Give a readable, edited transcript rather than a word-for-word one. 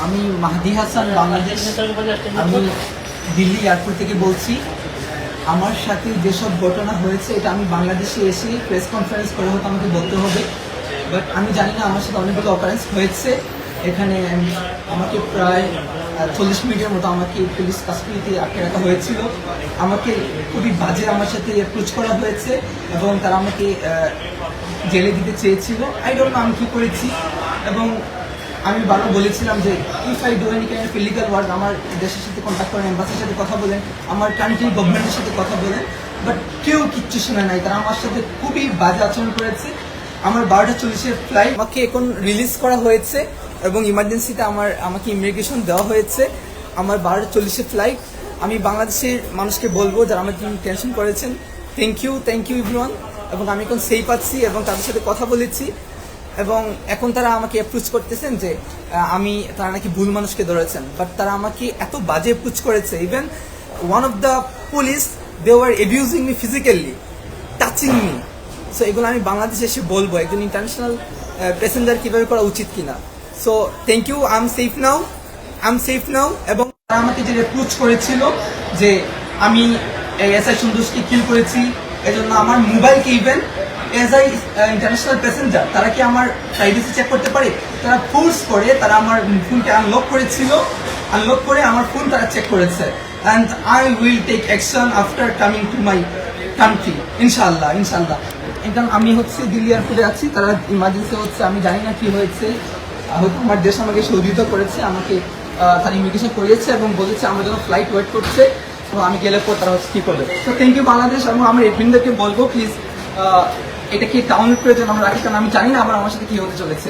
আমি মাহদি হাসান, বাংলাদেশ। আমি দিল্লি এয়ারপোর্ট থেকে বলছি। আমার সাথে যেসব ঘটনা হয়েছে এটা আমি বাংলাদেশে এসে প্রেস কনফারেন্স করে হয়তো আমাকে বলতে হবে, বাট আমি জানি না। আমার সাথে অনেকগুলো অকারেন্স হয়েছে এখানে। আমাকে প্রায় 40 মিনিটের মতো আমাকে পুলিশ কাস্টডিতে আটকে রাখা হয়েছিল। আমাকে খুবই বাজে আমার সাথে অ্যাপ্রোচ করা হয়েছে এবং তারা আমাকে জেলে দিতে চেয়েছিল। আই ডোন্ট নো আমি কী করেছি। এবং আমি বারবার বলেছিলাম যে if I do any kind of illegal work, আমার দেশের সাথে কন্ট্যাক্ট করেন, এম্বাসির সাথে কথা বলেন, আমার কান্ট্রি গভর্নমেন্টের সাথে কথা বলেন, বাট কেউ কিচ্ছু শোনে নাই। তারা আমার সাথে খুবই বাজে আচরণ করেছে। আমার 12:40-এর ফ্লাইট, আমাকে এখন রিলিজ করা হয়েছে এবং ইমার্জেন্সিতে আমাকে ইমিগ্রেশন দেওয়া হয়েছে। আমার 12:40-এর ফ্লাইট। আমি বাংলাদেশের মানুষকে বলবো যারা আমার জন্য টেনশন করেছেন, থ্যাংক ইউ এভরিওয়ান। এবং আমি এখন সেফ আছি এবং তাদের সাথে কথা বলেছি এবং এখন তারা আমাকে অ্যাপ্রোচ করতেছেন যে তারা নাকি ভুল মানুষকে ধরেছেন, বাট তারা আমাকে এত বাজে অ্যাপ্রোচ করেছে। Even one of the police, they were abusing me physically, touching me. So এগুলো আমি বাংলাদেশে এসে বলবো একজন ইন্টারন্যাশনাল প্যাসেঞ্জার কীভাবে করা উচিত কিনা। So thank you, I am safe now. এবং তারা আমাকে যে অ্যাপ্রোচ করেছিল যে আমি এসআই সন্তোষকে কিল করেছি, এজন্য আমার মোবাইলকে even as I international passenger তারা কি আমার প্রাইভেসি চেক করতে পারে? তারা ফোর্স করে তারা আমার ফোনকে আনলক করেছিল, আনলক করে আমার ফোন তারা চেক করেছে। And I will take action after coming to my country, ইনশাআল্লাহ। একদম আমি দিল্লি এয়ারপোর্টে আছি। তারা ইমার্জেন্সি হচ্ছে, আমি জানি না কি হয়েছে। হয়তো আমার দেশ আমাকে সহযোগিতা করেছে, আমাকে তারা ইমিগ্রেশন করিয়েছে এবং বলেছে আমার জন্য ফ্লাইট ওয়েট করছে। তো আমি গেলে পর তারা কী করবে। তো থ্যাংক ইউ বাংলাদেশ। এবং আমার এডমিনদেরকে বলবো প্লিজ এটা কি ডাউনলোড করে যেন আমরা রাখি, কারণ আমি জানি না আমার সাথে কি হতে চলেছে।